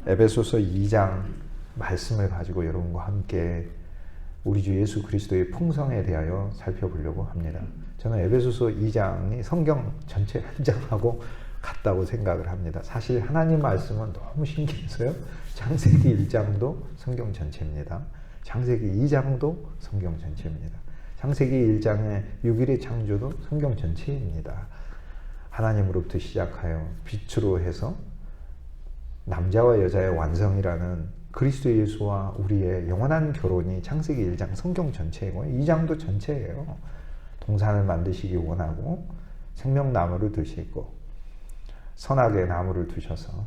에베소서 2장 말씀을 가지고 여러분과 함께 우리 주 예수 그리스도의 풍성에 대하여 살펴보려고 합니다. 저는 에베소서 2장이 성경 전체 한 장하고 같다고 생각을 합니다. 사실 하나님 말씀은 너무 신기해서요. 창세기 1장도 성경 전체입니다. 창세기 2장도 성경 전체입니다. 창세기 1장의 6일의 창조도 성경 전체입니다. 하나님으로부터 시작하여 빛으로 해서 남자와 여자의 완성이라는 그리스도 예수와 우리의 영원한 결혼이 창세기 1장 성경 전체이고 2장도 전체예요. 동산을 만드시기 원하고 생명나무를 두시고 선악의 나무를 두셔서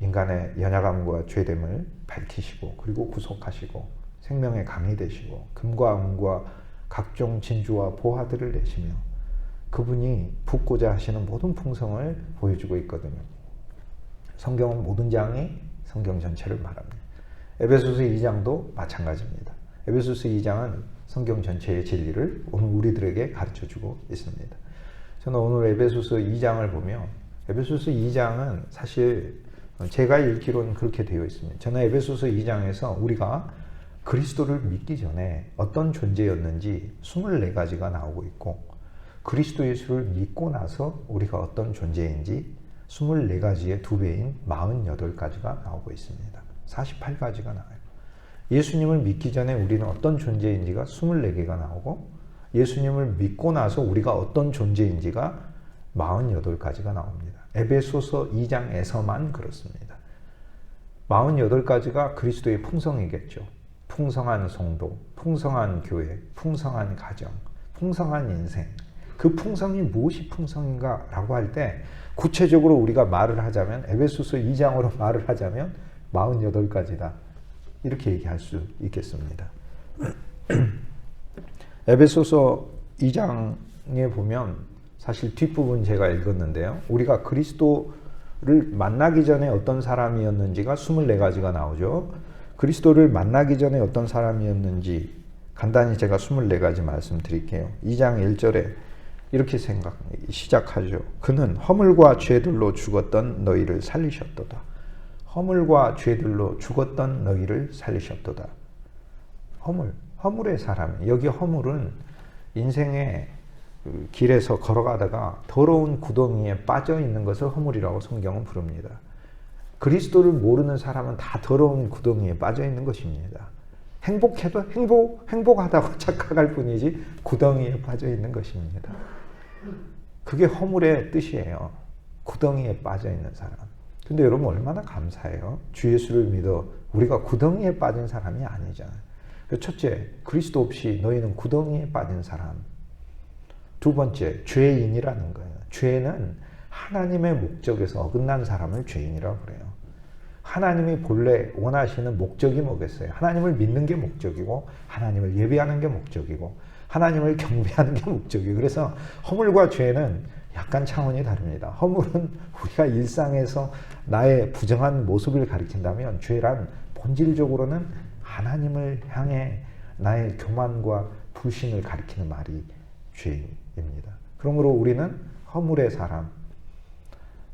인간의 연약함과 죄됨을 밝히시고 그리고 구속하시고 생명의 강이 되시고 금과 은과 각종 진주와 보화들을 내시며 그분이 붓고자 하시는 모든 풍성을 보여주고 있거든요. 성경은 모든 장이 성경 전체를 말합니다. 에베소서 2장도 마찬가지입니다. 에베소서 2장은 성경 전체의 진리를 오늘 우리들에게 가르쳐주고 있습니다. 저는 오늘 에베소서 2장을 보며 에베소서 2장은 사실 제가 읽기로는 그렇게 되어 있습니다. 저는 에베소서 2장에서 우리가 그리스도를 믿기 전에 어떤 존재였는지 24가지가 나오고 있고 그리스도 예수를 믿고 나서 우리가 어떤 존재인지 24가지의 2배인 48가지가 나오고 있습니다. 48가지가 나와요. 예수님을 믿기 전에 우리는 어떤 존재인지가 24개가 나오고 예수님을 믿고 나서 우리가 어떤 존재인지가 48가지가 나옵니다. 에베소서 2장에서만 그렇습니다. 48가지가 그리스도의 풍성이겠죠. 풍성한 성도, 풍성한 교회, 풍성한 가정, 풍성한 인생. 그 풍성이 무엇이 풍성인가 라고 할 때 구체적으로 우리가 말을 하자면 에베소서 2장으로 말을 하자면 48가지다. 이렇게 얘기할 수 있겠습니다. 에베소서 2장에 보면 사실 뒷부분 제가 읽었는데요. 우리가 그리스도를 만나기 전에 어떤 사람이었는지가 24가지가 나오죠. 그리스도를 만나기 전에 어떤 사람이었는지 간단히 제가 24가지 말씀드릴게요. 2장 1절에 이렇게 시작하죠. 그는 허물과 죄들로 죽었던 너희를 살리셨도다. 허물과 죄들로 죽었던 너희를 살리셨도다. 허물의 사람. 여기 허물은 인생의 길에서 걸어가다가 더러운 구덩이에 빠져 있는 것을 허물이라고 성경은 부릅니다. 그리스도를 모르는 사람은 다 더러운 구덩이에 빠져 있는 것입니다. 행복해도 행복하다고 착각할 뿐이지 구덩이에 빠져 있는 것입니다. 그게 허물의 뜻이에요. 구덩이에 빠져 있는 사람. 근데 여러분 얼마나 감사해요. 주 예수를 믿어 우리가 구덩이에 빠진 사람이 아니잖아요. 첫째, 그리스도 없이 너희는 구덩이에 빠진 사람. 두 번째, 죄인이라는 거예요. 죄는 하나님의 목적에서 어긋난 사람을 죄인이라고 그래요. 하나님이 본래 원하시는 목적이 뭐겠어요? 하나님을 믿는 게 목적이고 하나님을 예배하는 게 목적이고 하나님을 경배하는 게 목적이에요. 그래서 허물과 죄는 약간 차원이 다릅니다. 허물은 우리가 일상에서 나의 부정한 모습을 가리킨다면 죄란 본질적으로는 하나님을 향해 나의 교만과 불신을 가리키는 말이 죄입니다. 그러므로 우리는 허물의 사람,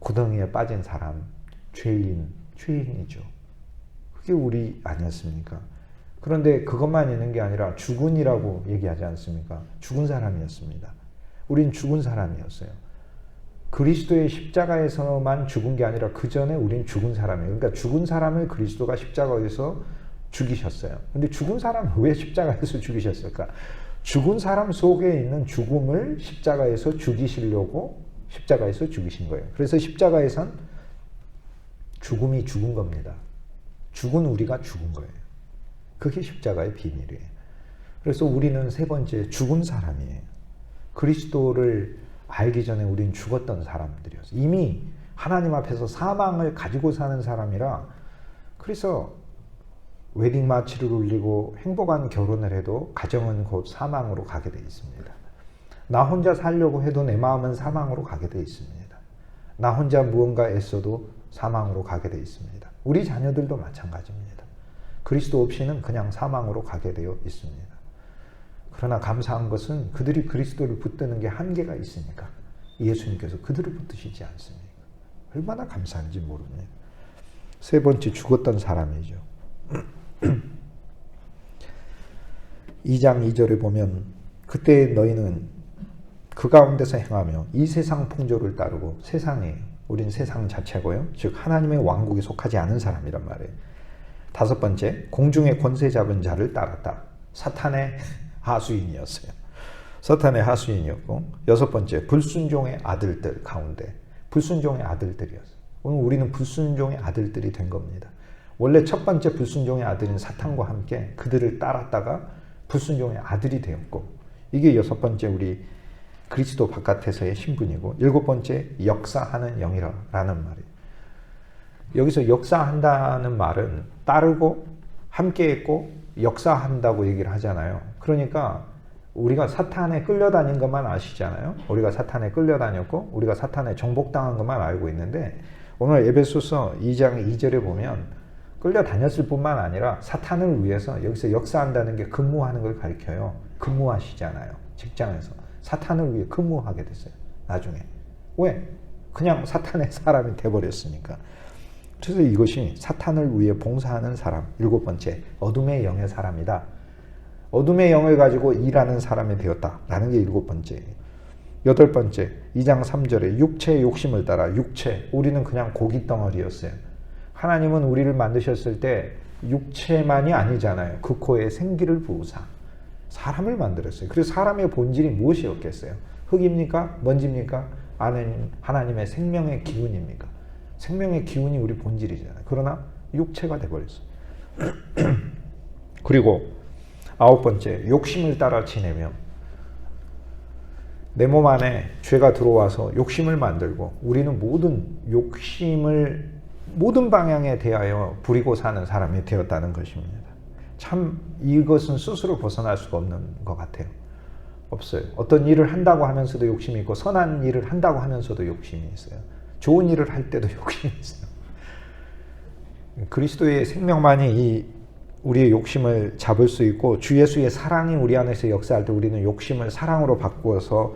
구덩이에 빠진 사람, 죄인이죠. 그게 우리 아니었습니까? 그런데 그것만 있는 게 아니라 죽은이라고 얘기하지 않습니까? 죽은 사람이었습니다. 우린 죽은 사람이었어요. 그리스도의 십자가에서만 죽은 게 아니라 그 전에 우린 죽은 사람이에요. 그러니까 죽은 사람을 그리스도가 십자가에서 죽이셨어요. 근데 죽은 사람을 왜 십자가에서 죽이셨을까? 죽은 사람 속에 있는 죽음을 십자가에서 죽이시려고 십자가에서 죽이신 거예요. 그래서 십자가에선 죽음이 죽은 겁니다. 죽은 우리가 죽은 거예요. 그게 십자가의 비밀이에요. 그래서 우리는 세 번째 죽은 사람이에요. 그리스도를 알기 전에 우린 죽었던 사람들이었어요. 이미 하나님 앞에서 사망을 가지고 사는 사람이라 그래서 웨딩 마치를 울리고 행복한 결혼을 해도 가정은 곧 사망으로 가게 되어 있습니다. 나 혼자 살려고 해도 내 마음은 사망으로 가게 되어 있습니다. 나 혼자 무언가 애써도 사망으로 가게 되어 있습니다. 우리 자녀들도 마찬가지입니다. 그리스도 없이는 그냥 사망으로 가게 되어 있습니다. 그러나 감사한 것은 그들이 그리스도를 붙드는 게 한계가 있으니까 예수님께서 그들을 붙드시지 않습니까? 얼마나 감사한지 모릅니다. 세 번째 죽었던 사람이죠. 2장 2절에 보면 그때 너희는 그 가운데서 행하며 이 세상 풍조를 따르고 세상이에요. 우린 세상 자체고요. 즉 하나님의 왕국에 속하지 않은 사람이란 말이에요. 5번째, 공중의 권세 잡은 자를 따랐다. 사탄의 하수인이었어요. 사탄의 하수인이었고 6번째, 불순종의 아들들 가운데 불순종의 아들들이었어요. 오늘 우리는 불순종의 아들들이 된 겁니다. 원래 첫 번째 불순종의 아들인 사탄과 함께 그들을 따랐다가 불순종의 아들이 되었고 이게 6번째 우리 그리스도 바깥에서의 신분이고 7번째 역사하는 영이라는 말이에요. 여기서 역사한다는 말은 따르고 함께했고 역사한다고 얘기를 하잖아요. 그러니까 우리가 사탄에 끌려다닌 것만 아시잖아요. 우리가 사탄에 끌려다녔고 우리가 사탄에 정복당한 것만 알고 있는데 오늘 에베소서 2장 2절에 보면 끌려다녔을 뿐만 아니라 사탄을 위해서 여기서 역사한다는 게 근무하는 걸 가리켜요. 근무하시잖아요. 직장에서. 사탄을 위해 근무하게 됐어요. 나중에. 왜? 그냥 사탄의 사람이 돼버렸으니까. 그래서 이것이 사탄을 위해 봉사하는 사람. 7번째, 어둠의 영의 사람이다. 어둠의 영을 가지고 일하는 사람이 되었다라는 게 7번째. 8번째, 2장 3절에 육체의 욕심을 따라 육체. 우리는 그냥 고기 덩어리였어요. 하나님은 우리를 만드셨을 때 육체만이 아니잖아요. 그 코에 생기를 부으사 사람을 만들었어요. 그래서 사람의 본질이 무엇이었겠어요? 흙입니까? 먼지입니까? 아는 하나님의 생명의 기운입니까? 생명의 기운이 우리 본질이잖아요. 그러나 육체가 돼버렸어요. 그리고 9번째, 욕심을 따라 지내며 내 몸 안에 죄가 들어와서 욕심을 만들고 우리는 모든 방향에 대하여 부리고 사는 사람이 되었다는 것입니다. 참 이것은 스스로 벗어날 수가 없는 것 같아요. 없어요. 어떤 일을 한다고 하면서도 욕심이 있고 선한 일을 한다고 하면서도 욕심이 있어요. 좋은 일을 할 때도 욕심이 있어요. 그리스도의 생명만이 우리의 욕심을 잡을 수 있고 주 예수의 사랑이 우리 안에서 역사할 때 우리는 욕심을 사랑으로 바꾸어서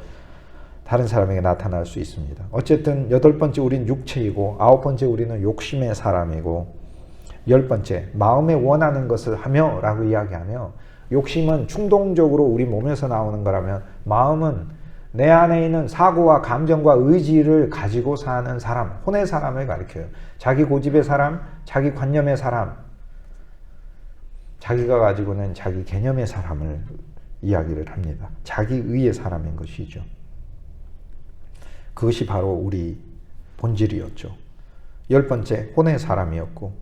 다른 사람에게 나타날 수 있습니다. 어쨌든 8번째 우리는 육체이고 9번째 우리는 욕심의 사람이고 10번째 마음에 원하는 것을 하며 라고 이야기하며 욕심은 충동적으로 우리 몸에서 나오는 거라면 마음은 내 안에 있는 사고와 감정과 의지를 가지고 사는 사람, 혼의 사람을 가리켜요. 자기 고집의 사람, 자기 관념의 사람, 자기가 가지고는 자기 개념의 사람을 이야기를 합니다. 자기의의 사람인 것이죠. 그것이 바로 우리 본질이었죠. 10번째 혼의 사람이었고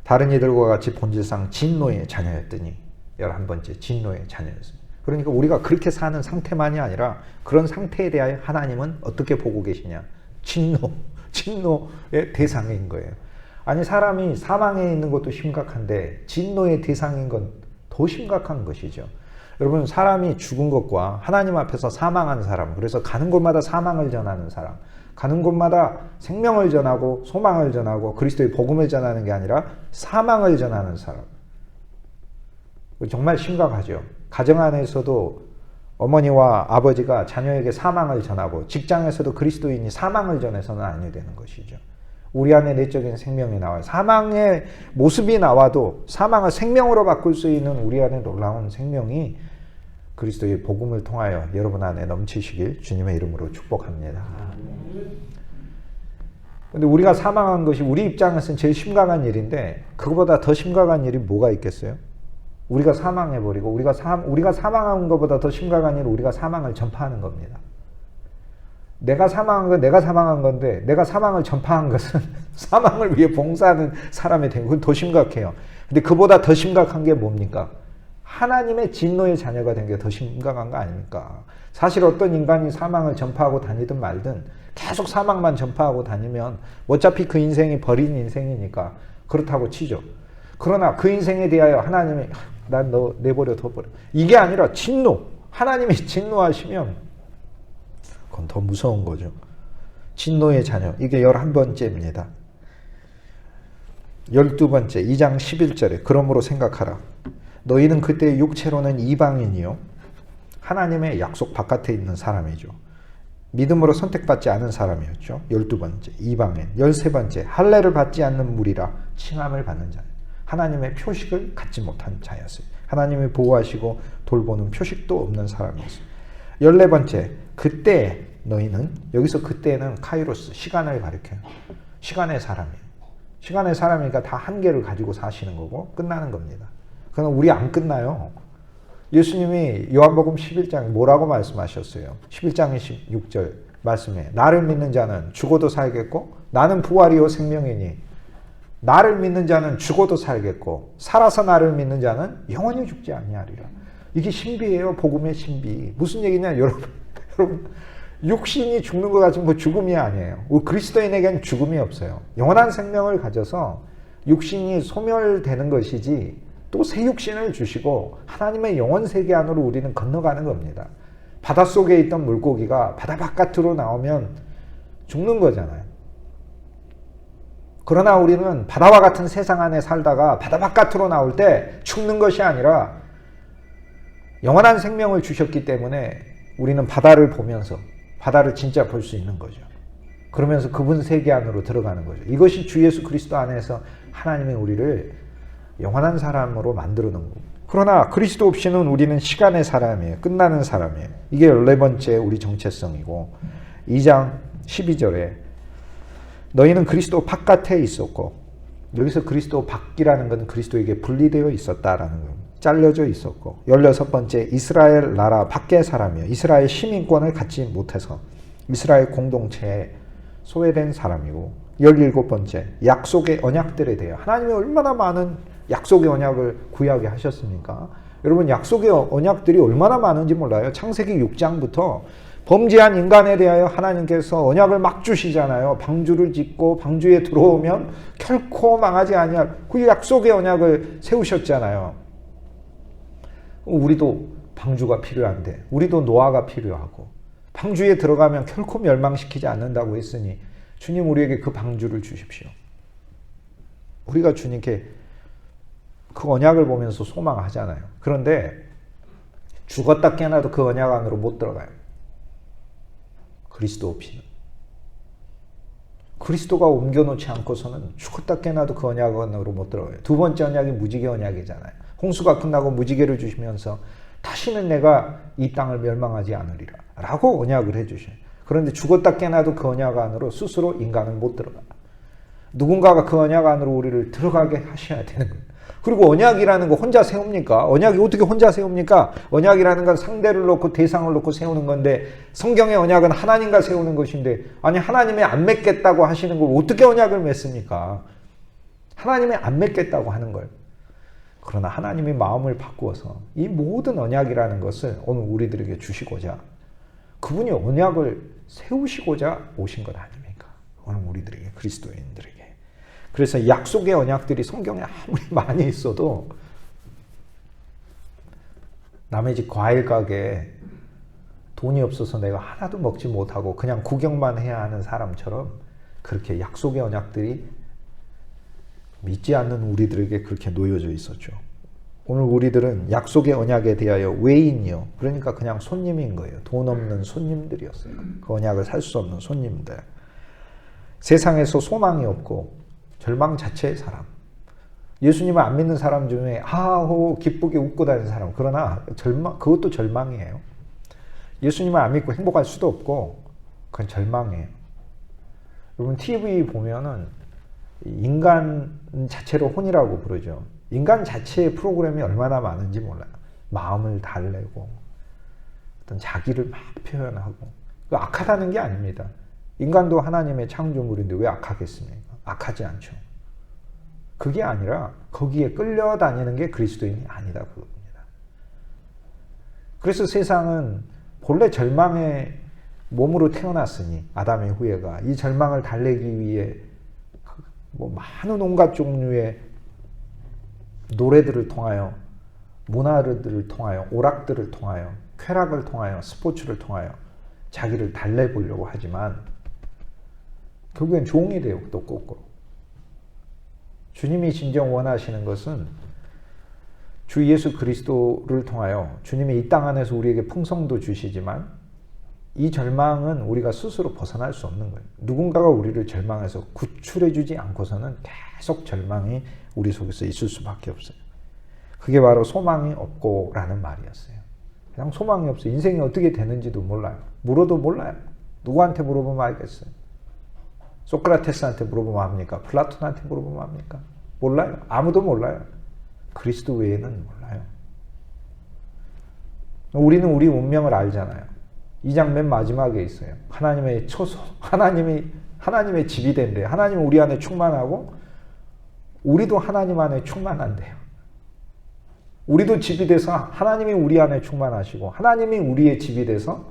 다른 이들과 같이 본질상 진노의 자녀였더니 11번째 진노의 자녀였습니다. 그러니까 우리가 그렇게 사는 상태만이 아니라 그런 상태에 대하여 하나님은 어떻게 보고 계시냐? 진노의 대상인 거예요. 아니 사람이 사망에 있는 것도 심각한데 진노의 대상인 건 더 심각한 것이죠. 여러분 사람이 죽은 것과 하나님 앞에서 사망한 사람, 그래서 가는 곳마다 사망을 전하는 사람, 가는 곳마다 생명을 전하고 소망을 전하고 그리스도의 복음을 전하는 게 아니라 사망을 전하는 사람, 정말 심각하죠. 가정 안에서도 어머니와 아버지가 자녀에게 사망을 전하고 직장에서도 그리스도인이 사망을 전해서는 아니 되는 것이죠. 우리 안에 내적인 생명이 나와요. 사망의 모습이 나와도 사망을 생명으로 바꿀 수 있는 우리 안에 놀라운 생명이 그리스도의 복음을 통하여 여러분 안에 넘치시길 주님의 이름으로 축복합니다. 근데 우리가 사망한 것이 우리 입장에서는 제일 심각한 일인데 그거보다 더 심각한 일이 뭐가 있겠어요? 우리가 사망해버리고 우리가 사망한 것보다 더 심각한 일은 우리가 사망을 전파하는 겁니다. 내가 사망한 건 내가 사망한 건데 내가 사망을 전파한 것은 사망을 위해 봉사하는 사람이 된 건 더 심각해요. 근데 그보다 더 심각한 게 뭡니까? 하나님의 진노의 자녀가 된 게 더 심각한 거 아닙니까? 사실 어떤 인간이 사망을 전파하고 다니든 말든 계속 사망만 전파하고 다니면 어차피 그 인생이 버린 인생이니까 그렇다고 치죠. 그러나 그 인생에 대하여 하나님이 난 너 내버려 둬버려. 이게 아니라 진노. 하나님이 진노하시면 그건 더 무서운 거죠. 진노의 자녀. 이게 11번째입니다. 12번째 2장 11절에 그러므로 생각하라. 너희는 그때 육체로는 이방인이요 하나님의 약속 바깥에 있는 사람이죠. 믿음으로 선택받지 않은 사람이었죠. 12번째, 이방인. 13번째, 할례를 받지 않는 무리라 칭함을 받는 자. 하나님의 표식을 갖지 못한 자였어요. 하나님이 보호하시고 돌보는 표식도 없는 사람이었어요. 14번째, 그때 너희는, 여기서 그때는 카이로스, 시간을 가리켜요. 시간의 사람이에요. 시간의 사람이니까 다 한계를 가지고 사시는 거고 끝나는 겁니다. 그러나 우리 안 끝나요. 예수님이 요한복음 11장에 뭐라고 말씀하셨어요? 11장 26절 말씀에 나를 믿는 자는 죽어도 살겠고 나는 부활이요 생명이니 나를 믿는 자는 죽어도 살겠고 살아서 나를 믿는 자는 영원히 죽지 아니하리라. 이게 신비예요. 복음의 신비. 무슨 얘기냐 여러분. 육신이 죽는 것 같은 뭐 죽음이 아니에요. 그리스도인에게는 죽음이 없어요. 영원한 생명을 가져서 육신이 소멸되는 것이지 또 새 육신을 주시고 하나님의 영원 세계 안으로 우리는 건너가는 겁니다. 바닷속에 있던 물고기가 바다 바깥으로 나오면 죽는 거잖아요. 그러나 우리는 바다와 같은 세상 안에 살다가 바다 바깥으로 나올 때 죽는 것이 아니라 영원한 생명을 주셨기 때문에 우리는 바다를 보면서 바다를 진짜 볼 수 있는 거죠. 그러면서 그분 세계 안으로 들어가는 거죠. 이것이 주 예수 그리스도 안에서 하나님이 우리를 영원한 사람으로 만들어 놓은 겁니다. 그러나 그리스도 없이는 우리는 시간의 사람이에요. 끝나는 사람이에요. 이게 14번째 우리 정체성이고 2장 12절에 너희는 그리스도 바깥에 있었고 여기서 그리스도 밖이라는 건 그리스도에게 분리되어 있었다라는 겁니다. 잘려져 있었고 16번째 이스라엘 나라 밖의 사람이에요. 이스라엘 시민권을 갖지 못해서 이스라엘 공동체에 소외된 사람이고 17번째 약속의 언약들에 대해 하나님이 얼마나 많은 약속의 언약을 구약에 하셨습니까? 여러분 약속의 언약들이 얼마나 많은지 몰라요. 창세기 6장부터 범죄한 인간에 대하여 하나님께서 언약을 막 주시잖아요. 방주를 짓고 방주에 들어오면 결코 망하지 아니할 그 약속의 언약을 세우셨잖아요. 우리도 방주가 필요한데 우리도 노아가 필요하고 방주에 들어가면 결코 멸망시키지 않는다고 했으니 주님 우리에게 그 방주를 주십시오. 우리가 주님께 그 언약을 보면서 소망하잖아요. 그런데 죽었다 깨어나도 그 언약 안으로 못 들어가요. 그리스도 없이는. 그리스도가 옮겨놓지 않고서는 죽었다 깨어나도 그 언약 안으로 못 들어가요. 두 번째 언약이 무지개 언약이잖아요. 홍수가 끝나고 무지개를 주시면서 다시는 내가 이 땅을 멸망하지 않으리라 라고 언약을 해주셔요. 그런데 죽었다 깨어나도 그 언약 안으로 스스로 인간은 못 들어가. 누군가가 그 언약 안으로 우리를 들어가게 하셔야 되는 거예요. 그리고 언약이라는 거 혼자 세웁니까? 언약이 어떻게 혼자 세웁니까? 언약이라는 건 상대를 놓고 대상을 놓고 세우는 건데 성경의 언약은 하나님과 세우는 것인데 아니 하나님이 안 맺겠다고 하시는 걸 어떻게 언약을 맺습니까? 하나님이 안 맺겠다고 하는 거예요. 그러나 하나님이 마음을 바꾸어서 이 모든 언약이라는 것을 오늘 우리들에게 주시고자 그분이 언약을 세우시고자 오신 것 아닙니까? 오늘 우리들에게 그리스도인들에게. 그래서 약속의 언약들이 성경에 아무리 많이 있어도 남의 집 과일 가게에 돈이 없어서 내가 하나도 먹지 못하고 그냥 구경만 해야 하는 사람처럼 그렇게 약속의 언약들이 믿지 않는 우리들에게 그렇게 놓여져 있었죠. 오늘 우리들은 약속의 언약에 대하여 외인이요. 그러니까 그냥 손님인 거예요. 돈 없는 손님들이었어요. 그 언약을 살 수 없는 손님들. 세상에서 소망이 없고 절망 자체의 사람. 예수님을 안 믿는 사람 중에 하호 기쁘게 웃고 다니는 사람. 그러나 그것도 절망이에요. 예수님을 안 믿고 행복할 수도 없고 그건 절망이에요. 여러분 TV 보면은 인간 자체로 혼이라고 부르죠. 인간 자체의 프로그램이 얼마나 많은지 몰라요. 마음을 달래고 어떤 자기를 막 표현하고 악하다는 게 아닙니다. 인간도 하나님의 창조물인데 왜 악하겠습니까? 악하지 않죠. 그게 아니라 거기에 끌려다니는 게 그리스도인이 아니다 그겁니다. 그래서 세상은 본래 절망의 몸으로 태어났으니 아담의 후예가 이 절망을 달래기 위해 뭐 많은 온갖 종류의 노래들을 통하여 문화들을 통하여 오락들을 통하여 쾌락을 통하여 스포츠를 통하여 자기를 달래보려고 하지만 결국엔 종이 되고 또 거꾸로. 주님이 진정 원하시는 것은 주 예수 그리스도를 통하여 주님이 이 땅 안에서 우리에게 풍성도 주시지만 이 절망은 우리가 스스로 벗어날 수 없는 거예요. 누군가가 우리를 절망해서 구출해주지 않고서는 계속 절망이 우리 속에서 있을 수밖에 없어요. 그게 바로 소망이 없고라는 말이었어요. 그냥 소망이 없어요. 인생이 어떻게 되는지도 몰라요. 물어도 몰라요. 누구한테 물어보면 알겠어요. 소크라테스한테 물어보면 압니까? 플라톤한테 물어보면 압니까? 몰라요. 아무도 몰라요. 그리스도 외에는 몰라요. 우리는 우리 운명을 알잖아요. 2장 맨 마지막에 있어요. 하나님의 초소, 하나님의 집이 된대요. 하나님은 우리 안에 충만하고 우리도 하나님 안에 충만한대요. 우리도 집이 돼서 하나님이 우리 안에 충만하시고 하나님이 우리의 집이 돼서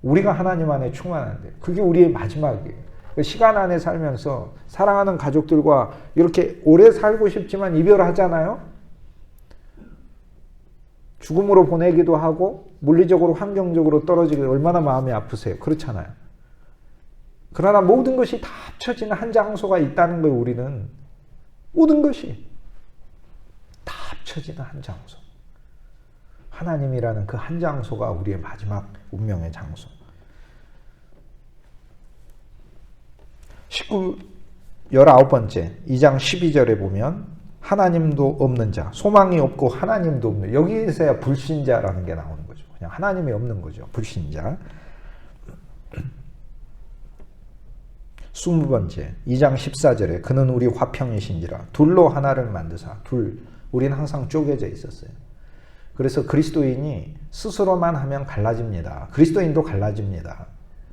우리가 하나님 안에 충만한대요. 그게 우리의 마지막이에요. 시간 안에 살면서 사랑하는 가족들과 이렇게 오래 살고 싶지만 이별하잖아요. 죽음으로 보내기도 하고 물리적으로 환경적으로 떨어지고 얼마나 마음이 아프세요. 그렇잖아요. 그러나 모든 것이 다 합쳐지는 한 장소가 있다는 거예요. 우리는 모든 것이 다 합쳐지는 한 장소. 하나님이라는 그 한 장소가 우리의 마지막 운명의 장소. 19번째 2장 12절에 보면 하나님도 없는 자, 소망이 없고 하나님도 없는, 여기에서야 불신자라는 게 나오는 거죠. 그냥 하나님이 없는 거죠. 불신자. 20번째 2장 14절에 그는 우리 화평이신지라 둘로 하나를 만드사. 우리는 항상 쪼개져 있었어요. 그래서 그리스도인이 스스로만 하면 갈라집니다. 그리스도인도 갈라집니다.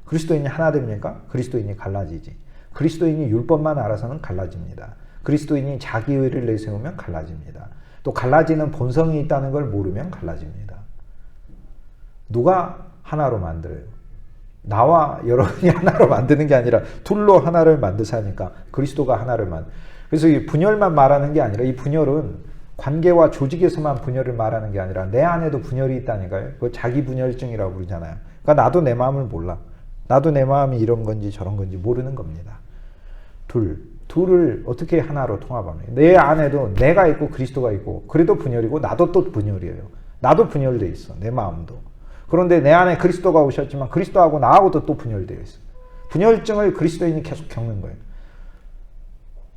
그리스도인이 하나 됩니까? 그리스도인이 갈라지지. 그리스도인이 율법만 알아서는 갈라집니다. 그리스도인이 자기의를 내세우면 갈라집니다. 또 갈라지는 본성이 있다는 걸 모르면 갈라집니다. 누가 하나로 만들어요? 나와 여러분이 하나로 만드는 게 아니라 둘로 하나를 만드사니까 그리스도가 하나를 그래서 이 분열만 말하는 게 아니라 이 분열은 관계와 조직에서만 분열을 말하는 게 아니라 내 안에도 분열이 있다니까요. 그거 자기 분열증이라고 부르잖아요. 그러니까 나도 내 마음을 몰라. 나도 내 마음이 이런 건지 저런 건지 모르는 겁니다. 둘을 어떻게 하나로 통합합니까? 내 안에도 내가 있고 그리스도가 있고 그래도 분열이고 나도 또 분열이에요. 나도 분열되어 있어. 내 마음도. 그런데 내 안에 그리스도가 오셨지만 그리스도하고 나하고도 또 분열되어 있어. 분열증을 그리스도인이 계속 겪는 거예요.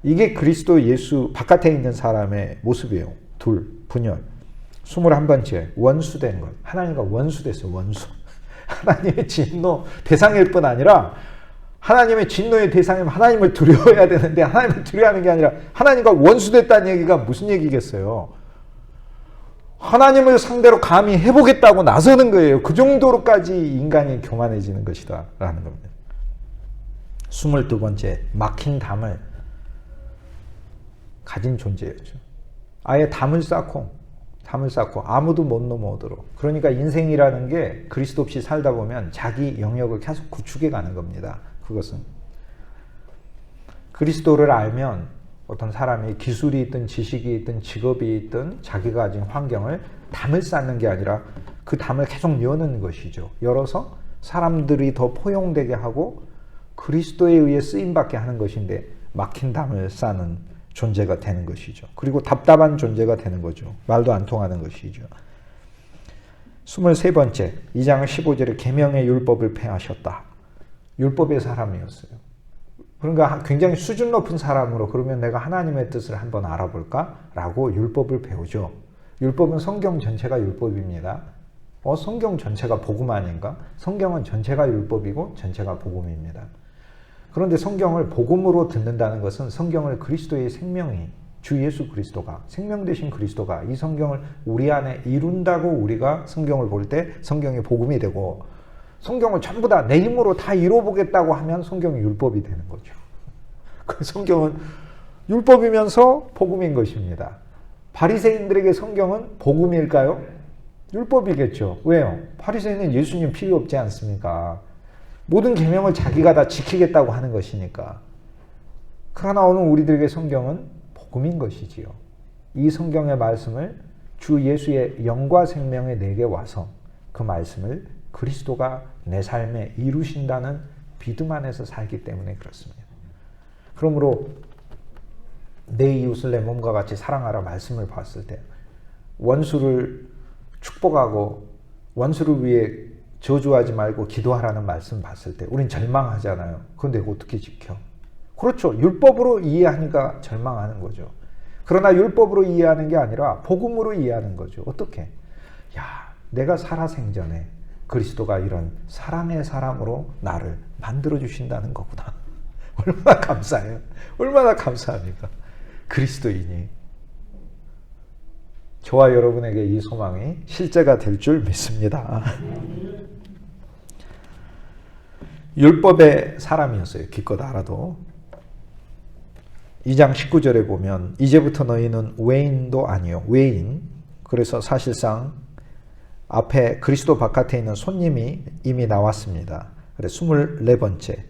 이게 그리스도 예수 바깥에 있는 사람의 모습이에요. 분열. 21번째 원수된 것. 하나님과 원수됐어요. 원수. 하나님의 진노 대상일 뿐 아니라 하나님의 진노의 대상이면 하나님을 두려워해야 되는데 하나님을 두려워하는 게 아니라 하나님과 원수됐다는 얘기가 무슨 얘기겠어요? 하나님을 상대로 감히 해보겠다고 나서는 거예요. 그 정도로까지 인간이 교만해지는 것이다 라는 겁니다. 22번째 막힌 담을 가진 존재였죠. 아예 담을 쌓고 아무도 못 넘어오도록. 그러니까 인생이라는 게 그리스도 없이 살다 보면 자기 영역을 계속 구축해 가는 겁니다. 그것은 그리스도를 알면 어떤 사람이 기술이 있든 지식이 있든 직업이 있든 자기가 가진 환경을 담을 쌓는 게 아니라 그 담을 계속 여는 것이죠. 열어서 사람들이 더 포용되게 하고 그리스도에 의해 쓰임받게 하는 것인데 막힌 담을 쌓는 존재가 되는 것이죠. 그리고 답답한 존재가 되는 거죠. 말도 안 통하는 것이죠. 23번째 2장 15절에 계명의 율법을 폐하셨다. 율법의 사람이었어요. 그러니까 굉장히 수준 높은 사람으로 그러면 내가 하나님의 뜻을 한번 알아볼까? 라고 율법을 배우죠. 율법은 성경 전체가 율법입니다. 성경 전체가 복음 아닌가? 성경은 전체가 율법이고 전체가 복음입니다. 그런데 성경을 복음으로 듣는다는 것은 성경을 그리스도의 생명이 주 예수 그리스도가 생명 되신 그리스도가 이 성경을 우리 안에 이룬다고 우리가 성경을 볼 때 성경이 복음이 되고 성경을 전부 다 내 힘으로 다 이뤄보겠다고 하면 성경이 율법이 되는 거죠. 그 성경은 율법이면서 복음인 것입니다. 바리새인들에게 성경은 복음일까요? 율법이겠죠. 왜요? 바리새인은 예수님 필요 없지 않습니까? 모든 계명을 자기가 다 지키겠다고 하는 것이니까. 그러나 오늘 우리들에게 성경은 복음인 것이지요. 이 성경의 말씀을 주 예수의 영과 생명에 내게 와서 그 말씀을 그리스도가 내 삶에 이루신다는 믿음 안에서 살기 때문에 그렇습니다. 그러므로 내 이웃을 내 몸과 같이 사랑하라 말씀을 봤을 때 원수를 축복하고 원수를 위해 저주하지 말고 기도하라는 말씀 봤을 때 우린 절망하잖아요. 그건 내가 어떻게 지켜? 그렇죠. 율법으로 이해하니까 절망하는 거죠. 그러나 율법으로 이해하는 게 아니라 복음으로 이해하는 거죠. 어떻게? 야, 내가 살아생전에 그리스도가 이런 사랑의 사람으로 나를 만들어 주신다는 거구나. 얼마나 감사해요. 얼마나 감사합니까? 그리스도인이. 저와 여러분에게 이 소망이 실제가 될 줄 믿습니다. 율법의 사람이었어요. 기껏 알아도. 2장 19절에 보면 이제부터 너희는 외인도 아니요 외인. 그래서 사실상 앞에 그리스도 바깥에 있는 손님이 이미 나왔습니다. 그래서 24번째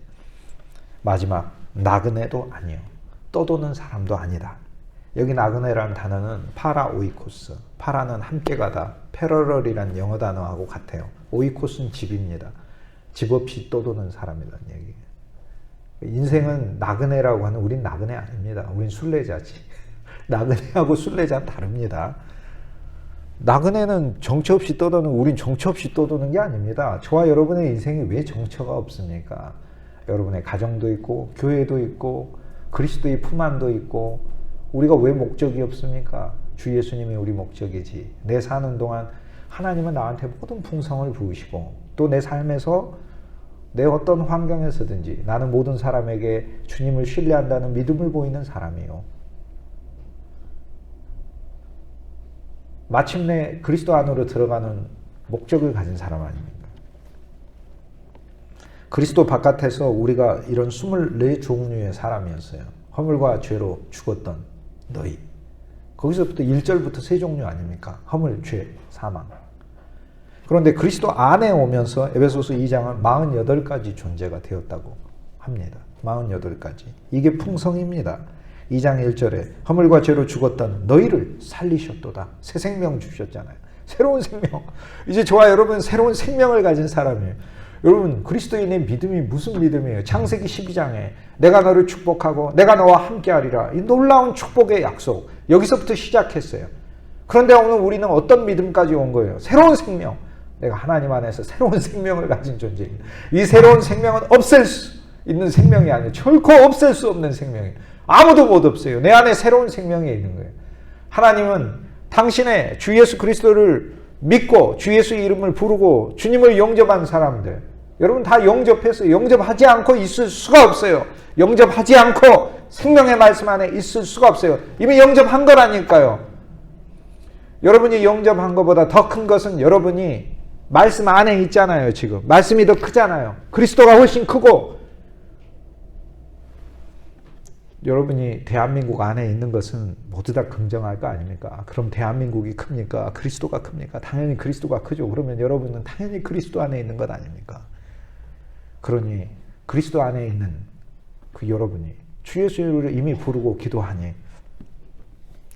마지막 나그네도 아니요 떠도는 사람도 아니다. 여기 나그네라는 단어는 파라오이코스. 파라는 함께 가다. 패러럴이라는 영어 단어하고 같아요. 오이코스는 집입니다. 집 없이 떠도는 사람이라는 얘기예요. 인생은 나그네라고 하는 우린 나그네 아닙니다. 우린 순례자지. 나그네하고 순례자는 다릅니다. 나그네는 정처 없이 떠도는 우린 정처 없이 떠도는 게 아닙니다. 저와 여러분의 인생이 왜 정처가 없습니까? 여러분의 가정도 있고 교회도 있고 그리스도의 품 안도 있고 우리가 왜 목적이 없습니까? 주 예수님이 우리 목적이지. 내 사는 동안 하나님은 나한테 모든 풍성을 부으시고 또 내 삶에서 내 어떤 환경에서든지 나는 모든 사람에게 주님을 신뢰한다는 믿음을 보이는 사람이요. 마침내 그리스도 안으로 들어가는 목적을 가진 사람 아닙니까? 그리스도 바깥에서 우리가 이런 24종류의 사람이었어요. 허물과 죄로 죽었던 너희. 거기서부터 1절부터 3종류 아닙니까? 허물, 죄, 사망. 그런데 그리스도 안에 오면서 에베소서 2장은 48가지 존재가 되었다고 합니다. 48가지. 이게 풍성입니다. 2장 1절에 허물과 죄로 죽었던 너희를 살리셨도다. 새 생명 주셨잖아요. 새로운 생명. 이제 저와 여러분 새로운 생명을 가진 사람이에요. 여러분 그리스도인의 믿음이 무슨 믿음이에요? 창세기 12장에 내가 너를 축복하고 내가 너와 함께하리라. 이 놀라운 축복의 약속. 여기서부터 시작했어요. 그런데 오늘 우리는 어떤 믿음까지 온 거예요? 새로운 생명. 내가 하나님 안에서 새로운 생명을 가진 존재입니다. 이 새로운 생명은 없앨 수 있는 생명이 아니에요. 결코 없앨 수 없는 생명이에요. 아무도 못 없애요. 내 안에 새로운 생명이 있는 거예요. 하나님은 당신의 주 예수 그리스도를 믿고 주 예수의 이름을 부르고 주님을 영접한 사람들, 여러분 다 영접했어요. 영접하지 않고 있을 수가 없어요. 영접하지 않고 생명의 말씀 안에 있을 수가 없어요. 이미 영접한 거라니까요. 여러분이 영접한 것보다 더 큰 것은 여러분이 말씀 안에 있잖아요. 지금 말씀이 더 크잖아요. 그리스도가 훨씬 크고 여러분이 대한민국 안에 있는 것은 모두 다 긍정할 거 아닙니까? 그럼 대한민국이 큽니까? 그리스도가 큽니까? 당연히 그리스도가 크죠. 그러면 여러분은 당연히 그리스도 안에 있는 것 아닙니까? 그러니 그리스도 안에 있는 그 여러분이 주 예수를 이미 부르고 기도하니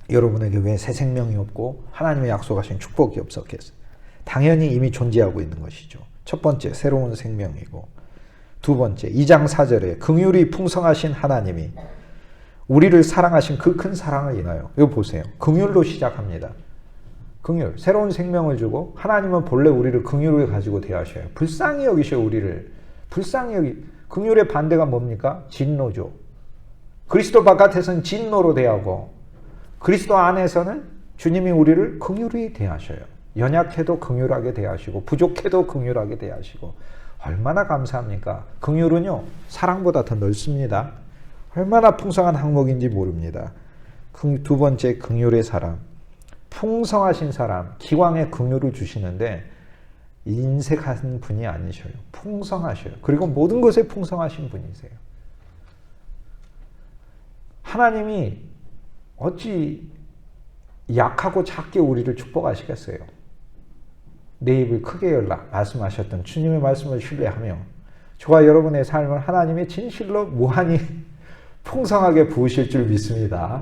여러분에게 왜 새 생명이 없고 하나님의 약속하신 축복이 없었겠어요? 당연히 이미 존재하고 있는 것이죠. 첫 번째 새로운 생명이고, 두 번째 2장 4절에 긍휼이 풍성하신 하나님이 우리를 사랑하신 그 큰 사랑을 인하여, 이거 보세요. 긍휼로 시작합니다. 긍휼, 새로운 생명을 주고 하나님은 본래 우리를 긍휼을 가지고 대하셔요. 불쌍히 여기셔요. 우리를 불쌍히 여기. 긍휼의 반대가 뭡니까? 진노죠. 그리스도 바깥에서는 진노로 대하고 그리스도 안에서는 주님이 우리를 긍휼히 대하셔요. 연약해도 긍휼하게 대하시고 부족해도 긍휼하게 대하시고. 얼마나 감사합니까? 긍휼은요 사랑보다 더 넓습니다. 얼마나 풍성한 항목인지 모릅니다. 두 번째 긍휼의 사람, 풍성하신 사람, 기왕에 긍휼을 주시는데 인색한 분이 아니셔요. 풍성하셔요. 그리고 모든 것에 풍성하신 분이세요. 하나님이 어찌 약하고 작게 우리를 축복하시겠어요? 내 입을 크게 열라 말씀하셨던 주님의 말씀을 신뢰하며 저와 여러분의 삶을 하나님의 진실로 무한히 풍성하게 부으실 줄 믿습니다.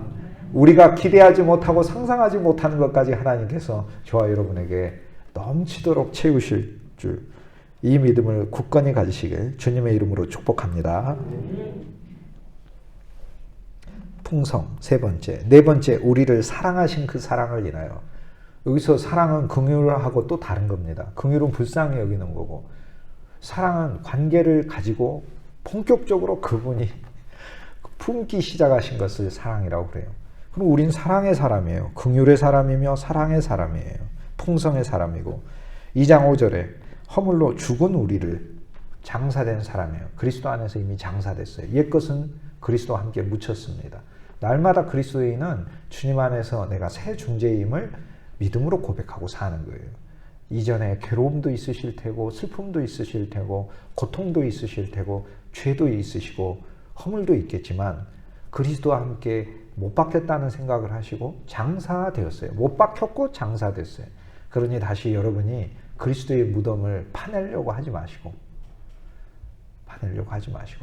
우리가 기대하지 못하고 상상하지 못하는 것까지 하나님께서 저와 여러분에게 넘치도록 채우실 줄, 이 믿음을 굳건히 가지시길 주님의 이름으로 축복합니다. 풍성, 세 번째. 네 번째, 우리를 사랑하신 그 사랑을 인하여. 여기서 사랑은 긍휼하고 또 다른 겁니다. 긍휼은 불쌍히 여기는 거고, 사랑은 관계를 가지고 본격적으로 그분이 품기 시작하신 것을 사랑이라고 그래요. 그럼 우린 사랑의 사람이에요. 긍휼의 사람이며 사랑의 사람이에요. 풍성의 사람이고, 2장 5절에 허물로 죽은 우리를 장사된 사람이에요. 그리스도 안에서 이미 장사됐어요. 옛것은 그리스도와 함께 묻혔습니다. 날마다 그리스도인은 주님 안에서 내가 새 존재임을 믿음으로 고백하고 사는 거예요. 이전에 괴로움도 있으실 테고, 슬픔도 있으실 테고, 고통도 있으실 테고, 죄도 있으시고, 허물도 있겠지만 그리스도와 함께 못 박혔다는 생각을 하시고 장사되었어요. 못 박혔고 장사됐어요. 그러니 다시 여러분이 그리스도의 무덤을 파내려고 하지 마시고,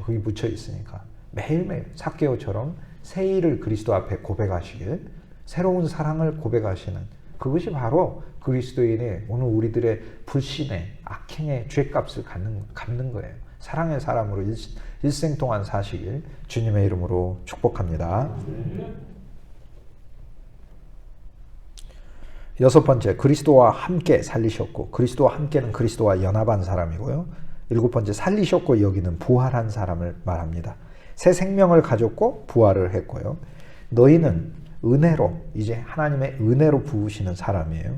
거기 묻혀 있으니까 매일매일 삭개오처럼 새 일을 그리스도 앞에 고백하시길, 새로운 사랑을 고백하시는, 그것이 바로 그리스도인의 오늘 우리들의 불신의 악행의 죄값을 갚는 거예요. 사랑의 사람으로 일생 동안 사시길 주님의 이름으로 축복합니다. 6번째, 그리스도와 함께 살리셨고, 그리스도와 함께는 그리스도와 연합한 사람이고요. 7번째, 살리셨고 여기는 부활한 사람을 말합니다. 새 생명을 가졌고 부활을 했고요. 너희는 은혜로, 이제 하나님의 은혜로 부으시는 사람이에요.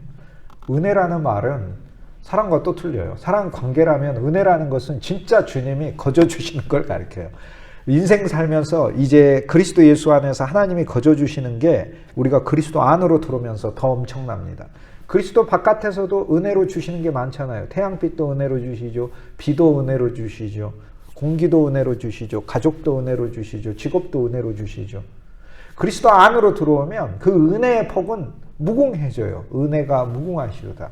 은혜라는 말은 사랑과 또 틀려요. 사랑 관계라면 은혜라는 것은 진짜 주님이 거저 주시는 걸 가르쳐요. 인생 살면서 이제 그리스도 예수 안에서 하나님이 거저 주시는 게 우리가 그리스도 안으로 들어오면서 더 엄청납니다. 그리스도 바깥에서도 은혜로 주시는 게 많잖아요. 태양빛도 은혜로 주시죠. 비도 은혜로 주시죠. 공기도 은혜로 주시죠. 가족도 은혜로 주시죠. 직업도 은혜로 주시죠. 그리스도 안으로 들어오면 그 은혜의 폭은 무궁해져요. 은혜가 무궁하시로다.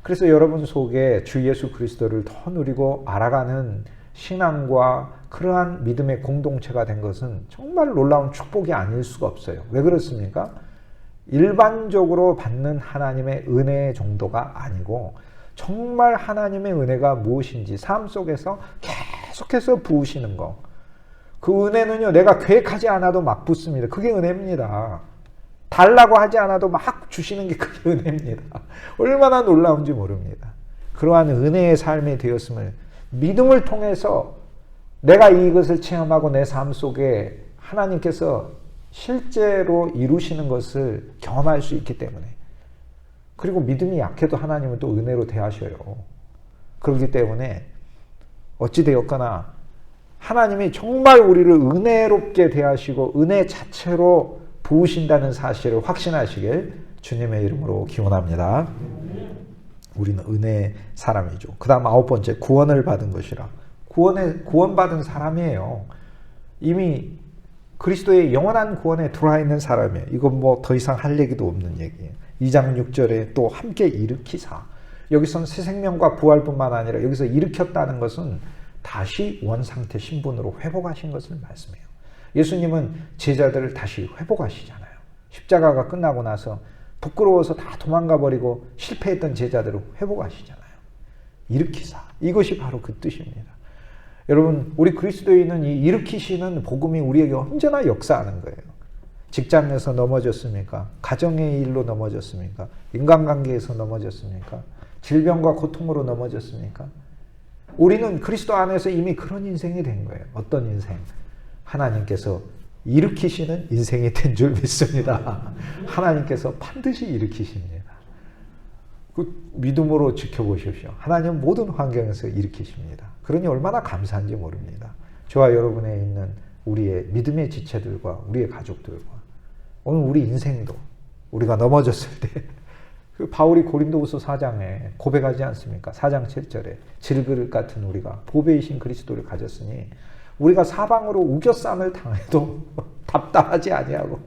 그래서 여러분 속에 주 예수 그리스도를 더 누리고 알아가는 신앙과 그러한 믿음의 공동체가 된 것은 정말 놀라운 축복이 아닐 수가 없어요. 왜 그렇습니까? 일반적으로 받는 하나님의 은혜의 정도가 아니고 정말 하나님의 은혜가 무엇인지 삶 속에서 계속해서 부으시는 거. 그 은혜는요, 내가 계획하지 않아도 막 붓습니다. 그게 은혜입니다. 달라고 하지 않아도 막 주시는 게 그게 은혜입니다. 얼마나 놀라운지 모릅니다. 그러한 은혜의 삶이 되었음을 믿음을 통해서 내가 이것을 체험하고 내 삶 속에 하나님께서 실제로 이루시는 것을 경험할 수 있기 때문에, 그리고 믿음이 약해도 하나님은 또 은혜로 대하셔요. 그렇기 때문에 어찌되었거나 하나님이 정말 우리를 은혜롭게 대하시고 은혜 자체로 부으신다는 사실을 확신하시길 주님의 이름으로 기원합니다. 우리는 은혜의 사람이죠. 그 다음 9번째, 구원을 받은 것이라. 구원받은 사람이에요. 이미 그리스도의 영원한 구원에 들어와 있는 사람이에요. 이건 뭐 더 이상 할 얘기도 없는 얘기예요. 2장 6절에 또 함께 일으키사. 여기서는 새 생명과 부활뿐만 아니라 여기서 일으켰다는 것은 다시 원상태 신분으로 회복하신 것을 말씀해요. 예수님은 제자들을 다시 회복하시잖아요. 십자가가 끝나고 나서 부끄러워서 다 도망가 버리고 실패했던 제자들을 회복하시잖아요. 일으키사. 이것이 바로 그 뜻입니다. 여러분, 우리 그리스도인은 이 일으키시는 복음이 우리에게 언제나 역사하는 거예요. 직장에서 넘어졌습니까? 가정의 일로 넘어졌습니까? 인간관계에서 넘어졌습니까? 질병과 고통으로 넘어졌습니까? 우리는 그리스도 안에서 이미 그런 인생이 된 거예요. 어떤 인생? 하나님께서 일으키시는 인생이 된 줄 믿습니다. 하나님께서 반드시 일으키십니다. 그 믿음으로 지켜보십시오. 하나님은 모든 환경에서 일으키십니다. 그러니 얼마나 감사한지 모릅니다. 저와 여러분에 있는 우리의 믿음의 지체들과 우리의 가족들과 오늘 우리 인생도 우리가 넘어졌을 때 그 바울이 고린도후서 4장에 고백하지 않습니까? 4장 7절에 질그릇 같은 우리가 보배이신 그리스도를 가졌으니 우리가 사방으로 우겨쌈을 당해도 답답하지 아니하고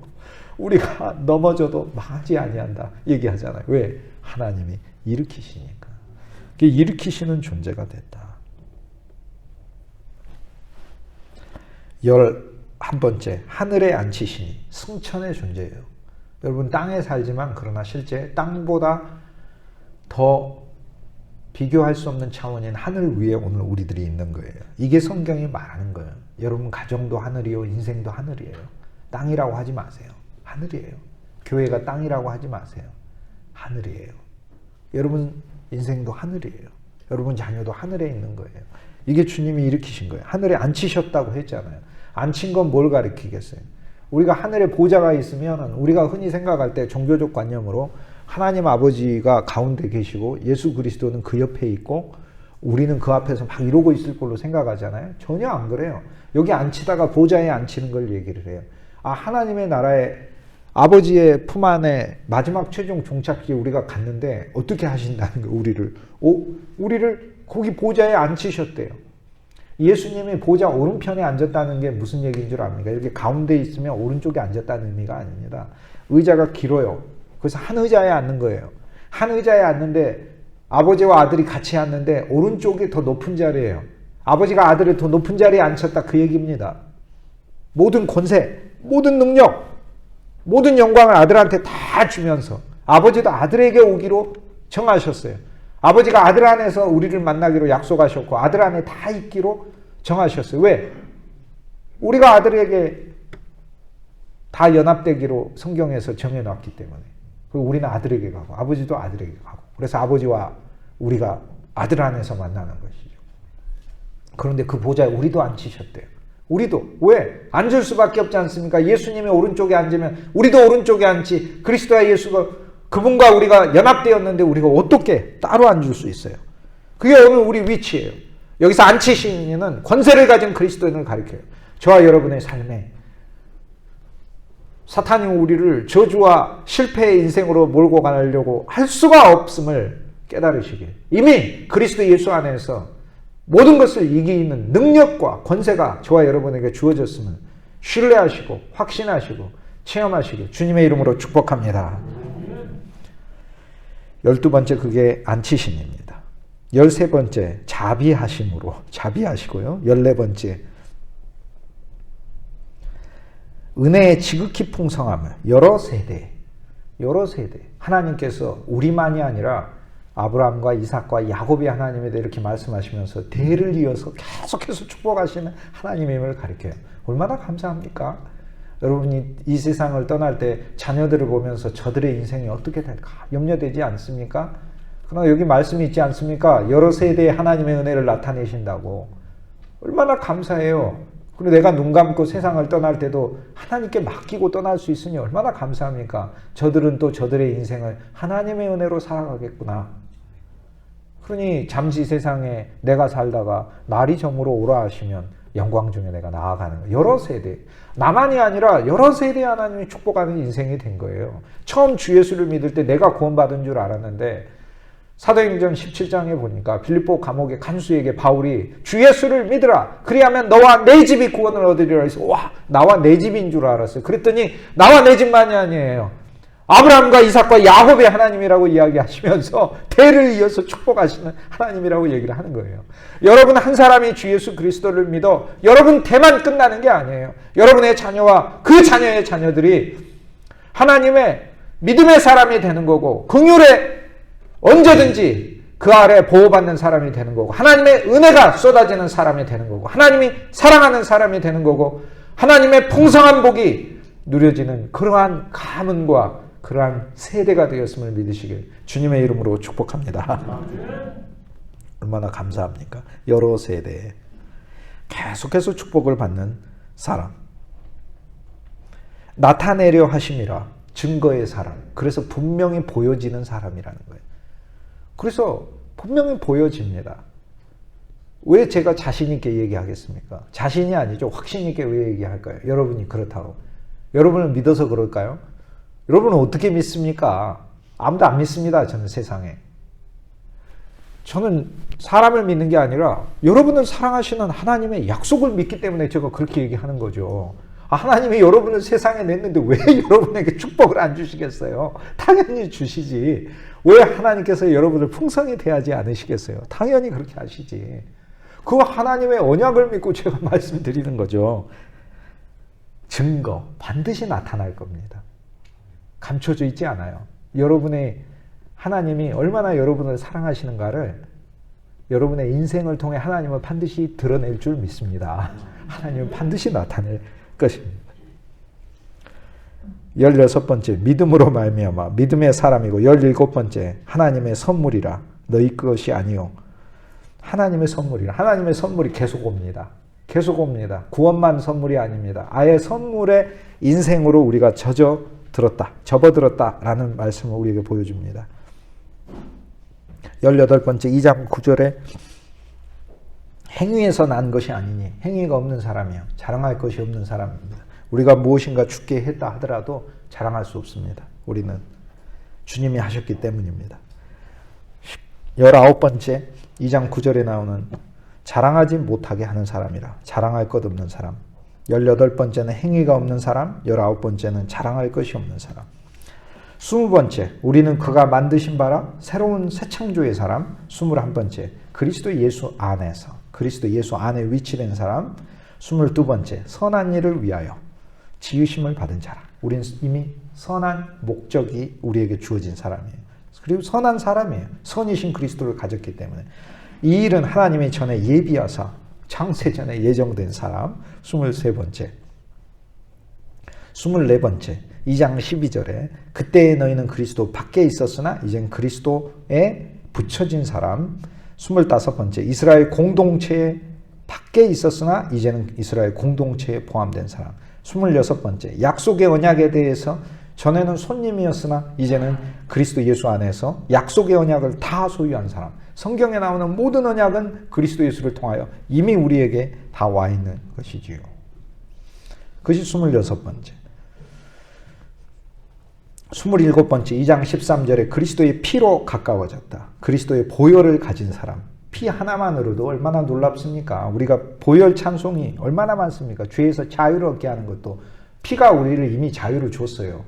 우리가 넘어져도 망하지 아니한다 얘기하잖아요. 왜? 하나님이 일으키시니까. 일으키시는 존재가 됐다. 11번째, 하늘에 앉히시니 승천의 존재예요. 여러분, 땅에 살지만 그러나 실제 땅보다 더 비교할 수 없는 차원인 하늘 위에 오늘 우리들이 있는 거예요. 이게 성경이 말하는 거예요. 여러분, 가정도 하늘이요, 인생도 하늘이에요. 땅이라고 하지 마세요. 하늘이에요. 교회가 땅이라고 하지 마세요. 하늘이에요. 여러분 인생도 하늘이에요. 여러분 자녀도 하늘에 있는 거예요. 이게 주님이 일으키신 거예요. 하늘에 앉히셨다고 했잖아요. 앉힌 건 뭘 가리키겠어요? 우리가 하늘에 보좌가 있으면 우리가 흔히 생각할 때 종교적 관념으로 하나님 아버지가 가운데 계시고 예수 그리스도는 그 옆에 있고 우리는 그 앞에서 막 이러고 있을 걸로 생각하잖아요. 전혀 안 그래요. 여기 앉히다가 보좌에 앉히는 걸 얘기를 해요. 아, 하나님의 나라에 아버지의 품 안에 마지막 최종 종착지 우리가 갔는데 어떻게 하신다는 거예요, 우리를. 우리를 거기 보좌에 앉히셨대요. 예수님이 보좌 오른편에 앉았다는 게 무슨 얘기인 줄 압니까? 이렇게 가운데 있으면 오른쪽에 앉았다는 의미가 아닙니다. 의자가 길어요. 그래서 한 의자에 앉는 거예요. 한 의자에 앉는데 아버지와 아들이 같이 앉는데 오른쪽이 더 높은 자리예요. 아버지가 아들을 더 높은 자리에 앉혔다 그 얘기입니다. 모든 권세, 모든 능력, 모든 영광을 아들한테 다 주면서 아버지도 아들에게 오기로 정하셨어요. 아버지가 아들 안에서 우리를 만나기로 약속하셨고 아들 안에 다 있기로 정하셨어요. 왜? 우리가 아들에게 다 연합되기로 성경에서 정해놨기 때문에. 그리고 우리는 아들에게 가고 아버지도 아들에게 가고 그래서 아버지와 우리가 아들 안에서 만나는 것이죠. 그런데 그 보좌에 우리도 앉히셨대요. 우리도. 왜? 앉을 수밖에 없지 않습니까? 예수님의 오른쪽에 앉으면 우리도 오른쪽에 앉지. 그리스도와 예수가 그분과 우리가 연합되었는데 우리가 어떻게 따로 앉을 수 있어요? 그게 오늘 우리 위치예요. 여기서 앉히신 이는 권세를 가진 그리스도인을 가리켜요. 저와 여러분의 삶에 사탄이 우리를 저주와 실패의 인생으로 몰고 가려고 할 수가 없음을 깨달으시길. 이미 그리스도 예수 안에서 모든 것을 이기는 능력과 권세가 저와 여러분에게 주어졌음을 신뢰하시고 확신하시고 체험하시길 주님의 이름으로 축복합니다. 12번째 그게 앉히심입니다. 13번째 자비하심으로 자비하시고요. 14번째 은혜의 지극히 풍성함을 여러 세대 하나님께서 우리만이 아니라 아브라함과 이삭과 야곱의 하나님에 대해 이렇게 말씀하시면서 대를 이어서 계속해서 축복하시는 하나님임을 가리켜요. 얼마나 감사합니까? 여러분이 이 세상을 떠날 때 자녀들을 보면서 저들의 인생이 어떻게 될까 염려되지 않습니까? 그러나 여기 말씀이 있지 않습니까? 여러 세대의 하나님의 은혜를 나타내신다고. 얼마나 감사해요. 그리고 내가 눈 감고 세상을 떠날 때도 하나님께 맡기고 떠날 수 있으니 얼마나 감사합니까? 저들은 또 저들의 인생을 하나님의 은혜로 살아가겠구나. 그러니 잠시 세상에 내가 살다가 날이 저물어 오라 하시면 영광 중에 내가 나아가는 거예요. 여러 세대. 나만이 아니라 여러 세대 하나님이 축복하는 인생이 된 거예요. 처음 주 예수를 믿을 때 내가 구원받은 줄 알았는데 사도행전 17장에 보니까 빌립보 감옥의 간수에게 바울이 주 예수를 믿으라. 그리하면 너와 내 집이 구원을 얻으리라 해서 와 나와 내 집인 줄 알았어요. 그랬더니 나와 내 집만이 아니에요. 아브라함과 이삭과 야곱의 하나님이라고 이야기하시면서 대를 이어서 축복하시는 하나님이라고 얘기를 하는 거예요. 여러분 한 사람이 주 예수 그리스도를 믿어 여러분 대만 끝나는 게 아니에요. 여러분의 자녀와 그 자녀의 자녀들이 하나님의 믿음의 사람이 되는 거고 긍휼에 언제든지 그 아래 보호받는 사람이 되는 거고 하나님의 은혜가 쏟아지는 사람이 되는 거고 하나님이 사랑하는 사람이 되는 거고 하나님의 풍성한 복이 누려지는 그러한 가문과 그러한 세대가 되었음을 믿으시길 주님의 이름으로 축복합니다. 얼마나 감사합니까? 여러 세대에 계속해서 축복을 받는 사람. 나타내려 하심이라 증거의 사람. 그래서 분명히 보여지는 사람이라는 거예요. 그래서 분명히 보여집니다. 왜 제가 자신 있게 얘기하겠습니까? 자신이 아니죠. 확신 있게 왜 얘기할까요? 여러분이 그렇다고. 여러분을 믿어서 그럴까요? 여러분은 어떻게 믿습니까? 아무도 안 믿습니다. 저는 세상에. 저는 사람을 믿는 게 아니라 여러분을 사랑하시는 하나님의 약속을 믿기 때문에 제가 그렇게 얘기하는 거죠. 하나님이 여러분을 세상에 냈는데 왜 여러분에게 축복을 안 주시겠어요? 당연히 주시지. 왜 하나님께서 여러분을 풍성히 대하지 않으시겠어요? 당연히 그렇게 하시지. 그 하나님의 언약을 믿고 제가 말씀드리는 거죠. 증거 반드시 나타날 겁니다. 감춰져 있지 않아요. 여러분의 하나님이 얼마나 여러분을 사랑하시는가를 여러분의 인생을 통해 하나님은 반드시 드러낼 줄 믿습니다. 하나님은 반드시 나타낼 것입니다. 16번째 믿음으로 말미암아 믿음의 사람이고 17번째 하나님의 선물이라 너희 것이 아니요 하나님의 선물이라. 하나님의 선물이 계속 옵니다. 계속 옵니다. 구원만 선물이 아닙니다. 아예 선물의 인생으로 우리가 접어들었다라는 말씀을 우리에게 보여줍니다. 18번째 2장 9절에 행위에서 난 것이 아니니 행위가 없는 사람이요 자랑할 것이 없는 사람입니다. 우리가 무엇인가 죽게 했다 하더라도 자랑할 수 없습니다. 우리는 주님이 하셨기 때문입니다. 19번째 2장 9절에 나오는 자랑하지 못하게 하는 사람이라. 자랑할 것 없는 사람. 18번째는 행위가 없는 사람. 19번째는 자랑할 것이 없는 사람. 20번째 우리는 그가 만드신 바라 새로운 새 창조의 사람. 21번째 그리스도 예수 안에 위치된 사람. 22번째 선한 일을 위하여 지으심을 받은 자라. 우리는 이미 선한 목적이 우리에게 주어진 사람이에요. 그리고 선한 사람이에요. 선이신 그리스도를 가졌기 때문에. 이 일은 하나님이 전에 예비하사 창세 전에 예정된 사람. 23번째 24번째 2장 12절에 그때에 너희는 그리스도 밖에 있었으나 이젠 그리스도에 붙여진 사람. 25번째 이스라엘 공동체에 밖에 있었으나 이제는 이스라엘 공동체에 포함된 사람. 26번째 약속의 언약에 대해서 전에는 손님이었으나 이제는 그리스도 예수 안에서 약속의 언약을 다 소유한 사람. 성경에 나오는 모든 언약은 그리스도 예수를 통하여 이미 우리에게 다 와 있는 것이지요. 그것이 26번째. 27번째 2장 13절에 그리스도의 피로 가까워졌다. 그리스도의 보혈을 가진 사람. 피 하나만으로도 얼마나 놀랍습니까? 우리가 보혈 찬송이 얼마나 많습니까? 죄에서 자유를 얻게 하는 것도 피가 우리를 이미 자유를 줬어요.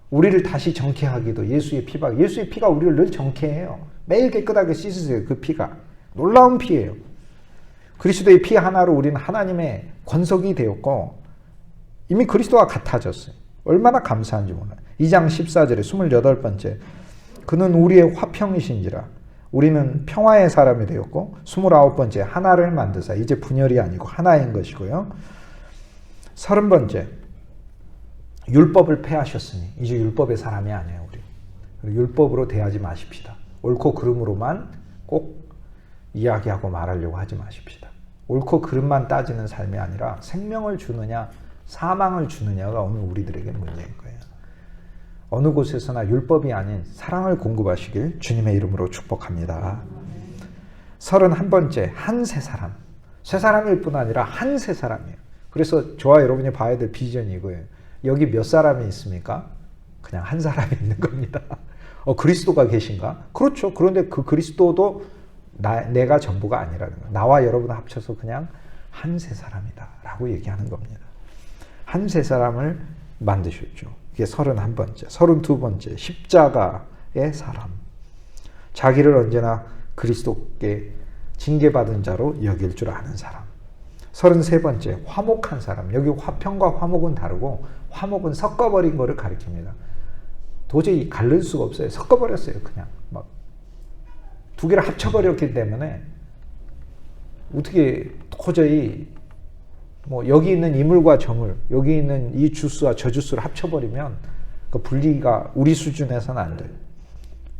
우리를 다시 정케하기도 예수의 피가 우리를 늘 정케해요. 매일 깨끗하게 씻으세요. 그 피가. 놀라운 피예요. 그리스도의 피 하나로 우리는 하나님의 권속이 되었고 이미 그리스도와 같아졌어요. 얼마나 감사한지 몰라요. 2장 14절에 28번째 그는 우리의 화평이신지라. 우리는 평화의 사람이 되었고 29번째 하나를 만드사. 이제 분열이 아니고 하나인 것이고요. 30번째 율법을 폐하셨으니 이제 율법의 사람이 아니에요. 우리 율법으로 대하지 마십시다. 옳고 그름으로만 꼭 이야기하고 말하려고 하지 마십시다. 옳고 그름만 따지는 삶이 아니라 생명을 주느냐 사망을 주느냐가 오늘 우리들에게 문제인 거예요. 어느 곳에서나 율법이 아닌 사랑을 공급하시길 주님의 이름으로 축복합니다. 31번째 한 세 사람. 세 사람일 뿐 아니라 한 세 사람이에요. 그래서 저와 여러분이 봐야 될 비전이 이거예요. 여기 몇 사람이 있습니까? 그냥 한 사람이 있는 겁니다. 그리스도가 계신가? 그렇죠. 그런데 그 그리스도도 내가 전부가 아니라는 거예요. 나와 여러분 합쳐서 그냥 한 세 사람이다 라고 얘기하는 겁니다. 한 세 사람을 만드셨죠. 이게 31번째. 32번째 십자가의 사람. 자기를 언제나 그리스도께 징계받은 자로 여길 줄 아는 사람. 33번째 화목한 사람. 여기 화평과 화목은 다르고 화목은 섞어버린 거를 가리킵니다. 도저히 가를 수가 없어요. 섞어버렸어요. 그냥 막 두 개를 합쳐버렸기 때문에 어떻게 도저히 여기 있는 이물과 저물, 여기 있는 이 주스와 저 주스를 합쳐버리면 그 분리가 우리 수준에서는 안 돼요.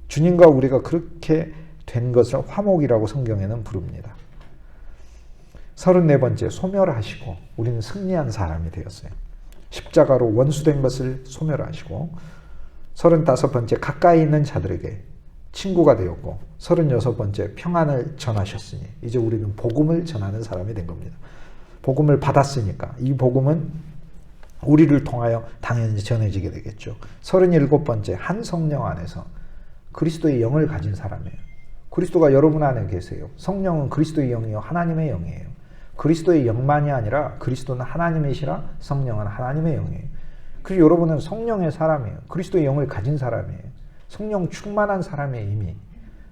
주님과 우리가 그렇게 된 것을 화목이라고 성경에는 부릅니다. 34번째 소멸하시고 우리는 승리한 사람이 되었어요. 십자가로 원수된 것을 소멸하시고 35번째 가까이 있는 자들에게 친구가 되었고 36번째 평안을 전하셨으니 이제 우리는 복음을 전하는 사람이 된 겁니다. 복음을 받았으니까 이 복음은 우리를 통하여 당연히 전해지게 되겠죠. 37번째 한 성령 안에서 그리스도의 영을 가진 사람이에요. 그리스도가 여러분 안에 계세요. 성령은 그리스도의 영이요 하나님의 영이에요. 그리스도의 영만이 아니라 그리스도는 하나님이시라 성령은 하나님의 영이에요. 그리고 여러분은 성령의 사람이에요. 그리스도의 영을 가진 사람이에요. 성령 충만한 사람이에요. 이미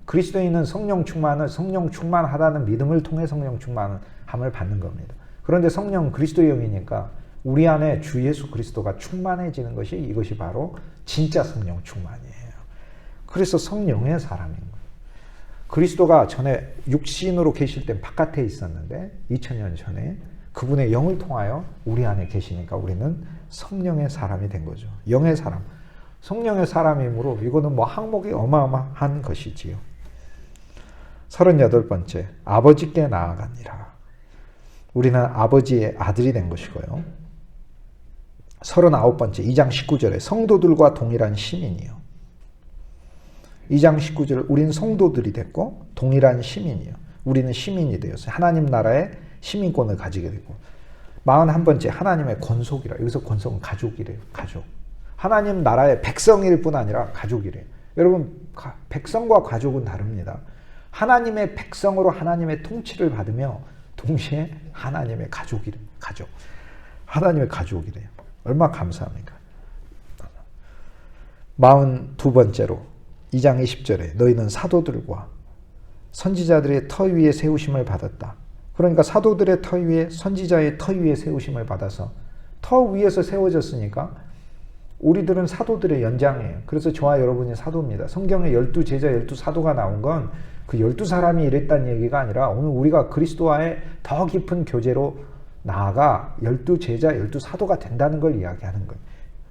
그리스도에 있는 성령 충만은 성령 충만하다는 믿음을 통해 성령 충만함을 받는 겁니다. 그런데 성령은 그리스도의 영이니까 우리 안에 주 예수 그리스도가 충만해지는 것이 이것이 바로 진짜 성령 충만이에요. 그래서 성령의 사람인 거예요. 그리스도가 전에 육신으로 계실 때 바깥에 있었는데 2000년 전에 그분의 영을 통하여 우리 안에 계시니까 우리는 성령의 사람이 된 거죠. 영의 사람. 성령의 사람이므로 이거는 뭐 항목이 어마어마한 것이지요. 38번째, 아버지께 나아가니라. 우리는 아버지의 아들이 된 것이고요. 39번째, 2장 19절에 성도들과 동일한 시민이요. 2장 19절, 우리는 성도들이 됐고 동일한 시민이요. 우리는 시민이 되었어요. 하나님 나라의 시민권을 가지게 되고. 41번째, 하나님의 권속이라. 여기서 권속은 가족이래요. 가족. 하나님 나라의 백성일 뿐 아니라 가족이래요. 여러분, 백성과 가족은 다릅니다. 하나님의 백성으로 하나님의 통치를 받으며 동시에 하나님의 가족이래요. 가족. 하나님의 가족이래요. 얼마나 감사합니까? 42번째로 2장 20절에 너희는 사도들과 선지자들의 터 위에 세우심을 받았다. 그러니까 사도들의 터 위에, 선지자의 터 위에 세우심을 받아서 터 위에서 세워졌으니까 우리들은 사도들의 연장이에요. 그래서 저와 여러분이 사도입니다. 성경에 12제자 12사도가 나온 건 그 12사람이 이랬다는 얘기가 아니라 오늘 우리가 그리스도와의 더 깊은 교제로 나아가 12제자 12사도가 된다는 걸 이야기하는 거예요.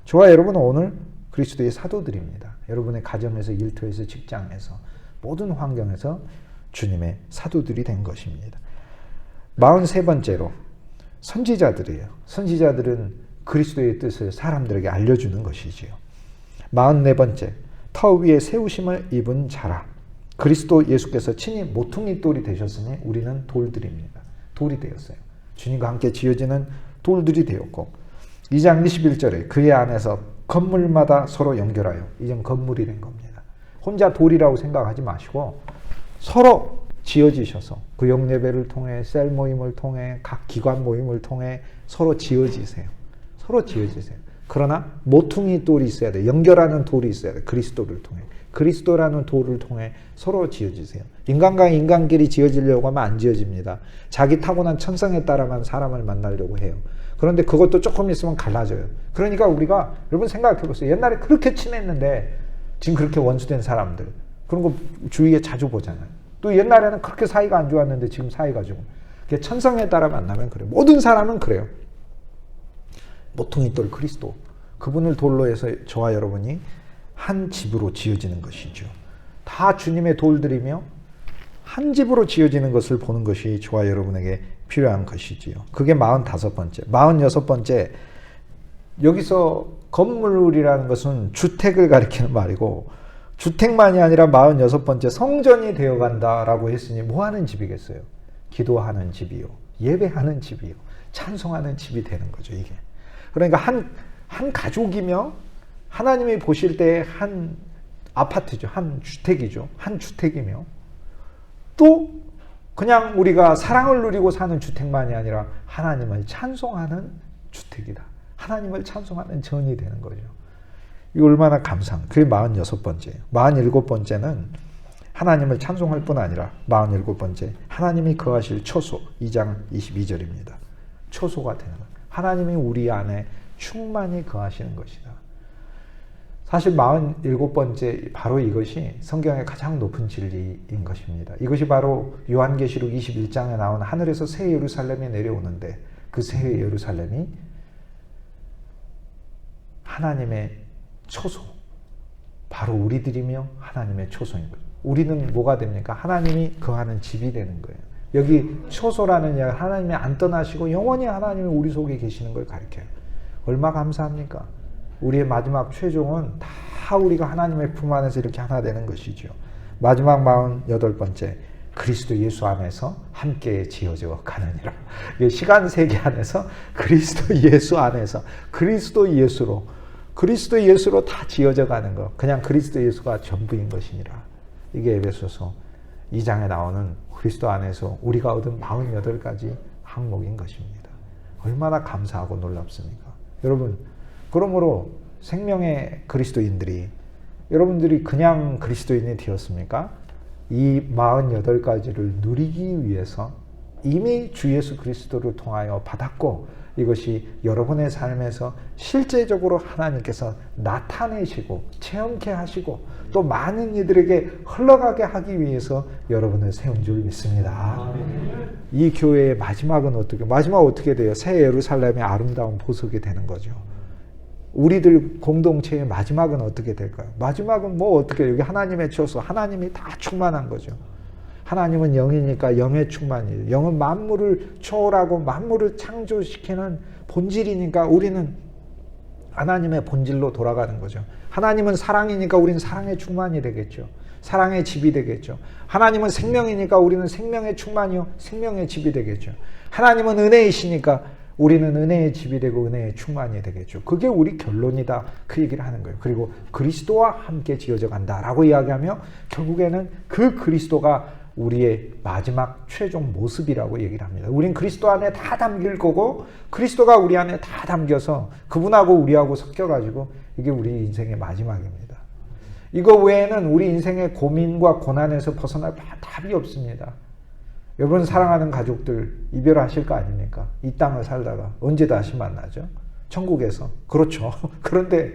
저와 여러분은 오늘 그리스도의 사도들입니다. 여러분의 가정에서, 일터에서, 직장에서, 모든 환경에서 주님의 사도들이 된 것입니다. 43번째로 선지자들이에요. 선지자들은 그리스도의 뜻을 사람들에게 알려주는 것이지요. 44번째, 터 위에 세우심을 입은 자라. 그리스도 예수께서 친히 모퉁이 돌이 되셨으니 우리는 돌들입니다. 돌이 되었어요. 주님과 함께 지어지는 돌들이 되었고, 2장 21절에 그의 안에서 건물마다 서로 연결하여, 이젠 건물이 된 겁니다. 혼자 돌이라고 생각하지 마시고 서로 지어지셔서 그 영예배를 통해, 셀 모임을 통해, 각 기관 모임을 통해 서로 지어지세요. 서로 지어지세요. 그러나 모퉁이 돌이 있어야 돼. 연결하는 돌이 있어야 돼. 그리스도를 통해. 그리스도라는 돌을 통해 서로 지어지세요. 인간과 인간끼리 지어지려고 하면 안 지어집니다. 자기 타고난 천성에 따라만 사람을 만나려고 해요. 그런데 그것도 조금 있으면 갈라져요. 그러니까 우리가, 여러분 생각해 보세요. 옛날에 그렇게 친했는데 지금 그렇게 원수된 사람들, 그런 거 주위에 자주 보잖아요. 또 옛날에는 그렇게 사이가 안 좋았는데 지금 사이가 좀, 천성에 따라 만나면 그래요. 모든 사람은 그래요. 모퉁이 돌 그리스도, 그분을 돌로 해서 저와 여러분이 한 집으로 지어지는 것이죠. 다 주님의 돌들이며 한 집으로 지어지는 것을 보는 것이 저와 여러분에게 필요한 것이지요. 그게 45번째. 46번째, 여기서 건물이라는 것은 주택을 가리키는 말이고, 주택만이 아니라 46번째, 성전이 되어간다라고 했으니 뭐 하는 집이겠어요? 기도하는 집이요, 예배하는 집이요, 찬송하는 집이 되는 거죠. 이게 그러니까 한 가족이며 하나님이 보실 때 한 아파트죠. 한 주택이죠. 한 주택이며 또 그냥 우리가 사랑을 누리고 사는 주택만이 아니라 하나님을 찬송하는 주택이다. 하나님을 찬송하는 전이 되는 거죠. 이거 얼마나 감사한. 그게 46번째예요. 47번째는 하나님을 찬송할 뿐 아니라 47번째, 하나님이 거하실 초소, 2장 22절입니다. 초소가 되는 거예요. 하나님이 우리 안에 충만히 거하시는 것이다. 사실 47번째, 바로 이것이 성경의 가장 높은 진리인 것입니다. 이것이 바로 요한계시록 21장에 나온 하늘에서 새 예루살렘이 내려오는데, 그 새 예루살렘이 하나님의 초소, 바로 우리들이며 하나님의 초소인 거죠. 우리는 뭐가 됩니까? 하나님이 거하는 집이 되는 거예요. 여기 초소라는 이야기, 하나님이 안 떠나시고 영원히 하나님이 우리 속에 계시는 걸 가리켜요. 얼마 감사합니까? 우리의 마지막 최종은 다 우리가 하나님의 품 안에서 이렇게 하나 되는 것이죠. 마지막 48번째, 그리스도 예수 안에서 함께 지어져 가느니라. 시간 세계 안에서 그리스도 예수 안에서, 그리스도 예수로 다 지어져 가는 것. 그냥 그리스도 예수가 전부인 것이니라. 이게 에베소서 2장에 나오는 그리스도 안에서 우리가 얻은 48가지 항목인 것입니다. 얼마나 감사하고 놀랍습니까? 여러분, 그러므로 생명의 그리스도인들이, 여러분들이 그냥 그리스도인이 되었습니까? 이 48가지를 누리기 위해서 이미 주 예수 그리스도를 통하여 받았고, 이것이 여러분의 삶에서 실제적으로 하나님께서 나타내시고 체험케 하시고 또 많은 이들에게 흘러가게 하기 위해서 여러분을 세운 줄 믿습니다. 이 교회의 마지막은 마지막 어떻게 돼요? 새 예루살렘의 아름다운 보석이 되는 거죠. 우리들 공동체의 마지막은 어떻게 될까요? 마지막은 어떻게, 여기 하나님의 처소, 하나님이 다 충만한 거죠. 하나님은 영이니까 영의 충만이에요. 영은 만물을 초월하고 만물을 창조시키는 본질이니까 우리는 하나님의 본질로 돌아가는 거죠. 하나님은 사랑이니까 우리는 사랑의 충만이 되겠죠. 사랑의 집이 되겠죠. 하나님은 생명이니까 우리는 생명의 충만이요 생명의 집이 되겠죠. 하나님은 은혜이시니까 우리는 은혜의 집이 되고 은혜의 충만이 되겠죠. 그게 우리 결론이다, 그 얘기를 하는 거예요. 그리고 그리스도와 함께 지어져 간다라고 이야기하며 결국에는 그 그리스도가 우리의 마지막 최종 모습이라고 얘기를 합니다. 우린 그리스도 안에 다 담길 거고 그리스도가 우리 안에 다 담겨서 그분하고 우리하고 섞여가지고 이게 우리 인생의 마지막입니다. 이거 외에는 우리 인생의 고민과 고난에서 벗어날 답이 없습니다. 여러분 사랑하는 가족들 이별하실 거 아닙니까? 이 땅을 살다가 언제 다시 만나죠? 천국에서. 그렇죠. 그런데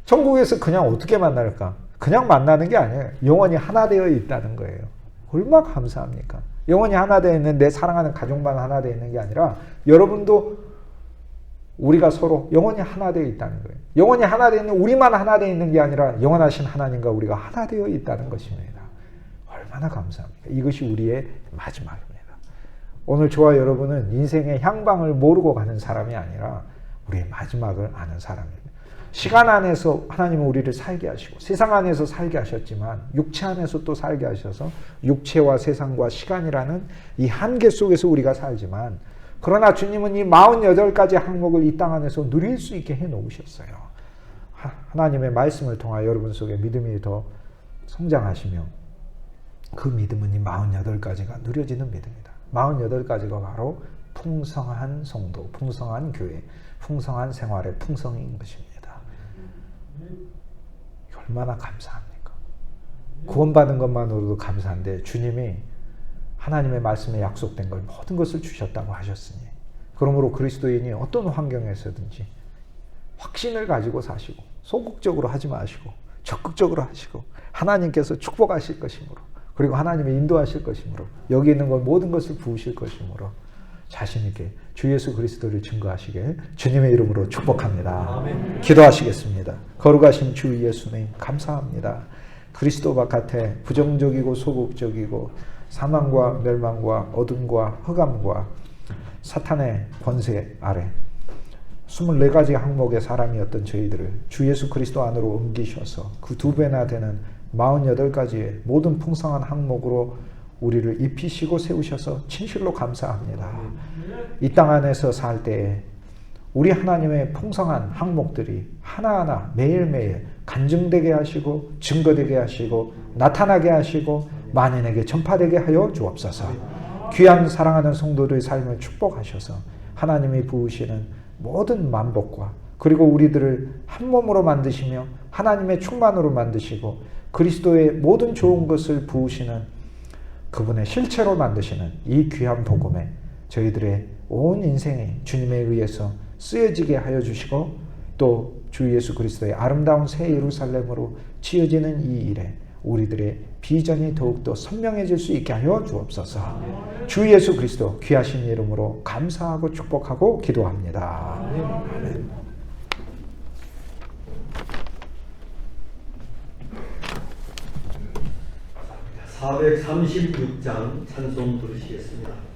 천국에서 그냥 어떻게 만날까? 그냥 만나는 게 아니에요. 영원히 하나 되어 있다는 거예요. 얼마나 감사합니까? 영원히 하나 되어 있는 내 사랑하는 가족만 하나 되어 있는 게 아니라 여러분도 우리가 서로 영원히 하나 되어 있다는 거예요. 영원히 하나 되어 있는 우리만 하나 되어 있는 게 아니라 영원하신 하나님과 우리가 하나 되어 있다는 것입니다. 얼마나 감사합니까? 이것이 우리의 마지막입니다. 오늘 저와 여러분은 인생의 향방을 모르고 가는 사람이 아니라 우리의 마지막을 아는 사람입니다. 시간 안에서 하나님은 우리를 살게 하시고 세상 안에서 살게 하셨지만 육체 안에서 또 살게 하셔서 육체와 세상과 시간이라는 이 한계 속에서 우리가 살지만 그러나 주님은 이 48가지 항목을 이 땅 안에서 누릴 수 있게 해놓으셨어요. 하나님의 말씀을 통하여 여러분 속에 믿음이 더 성장하시며 그 믿음은 이 48가지가 누려지는 믿음이다. 48가지가 바로 풍성한 성도, 풍성한 교회, 풍성한 생활의 풍성인 것입니다. 얼마나 감사합니까? 구원받은 것만으로도 감사한데 주님이 하나님의 말씀에 약속된 걸 모든 것을 주셨다고 하셨으니 그러므로 그리스도인이 어떤 환경에서든지 확신을 가지고 사시고 소극적으로 하지 마시고 적극적으로 하시고 하나님께서 축복하실 것이므로 그리고 하나님이 인도하실 것이므로 여기 있는 것 모든 것을 부으실 것이므로 자신 있게 주 예수 그리스도를 증거하시길 주님의 이름으로 축복합니다. 아멘. 기도하시겠습니다. 거룩하신 주 예수님 감사합니다. 그리스도 바깥에 부정적이고 소극적이고 사망과 멸망과 어둠과 흑암과 사탄의 권세 아래 24가지 항목의 사람이었던 저희들을 주 예수 그리스도 안으로 옮기셔서 그 2배나 되는 48가지의 모든 풍성한 항목으로 우리를 입히시고 세우셔서 진실로 감사합니다. 이 땅 안에서 살 때에 우리 하나님의 풍성한 항목들이 하나하나 매일매일 간증되게 하시고 증거되게 하시고 나타나게 하시고 만인에게 전파되게 하여 주옵소서. 귀한 사랑하는 성도들의 삶을 축복하셔서 하나님이 부으시는 모든 만복과 그리고 우리들을 한 몸으로 만드시며 하나님의 충만으로 만드시고 그리스도의 모든 좋은 것을 부으시는 그분의 실체로 만드시는 이 귀한 복음에 저희들의 온 인생이 주님에 의해서 쓰여지게 하여 주시고 또 주 예수 그리스도의 아름다운 새 예루살렘으로 지어지는 이 일에 우리들의 비전이 더욱더 선명해질 수 있게 하여 주옵소서. 주 예수 그리스도 귀하신 이름으로 감사하고 축복하고 기도합니다. 아멘. 436장 찬송 들으시겠습니다.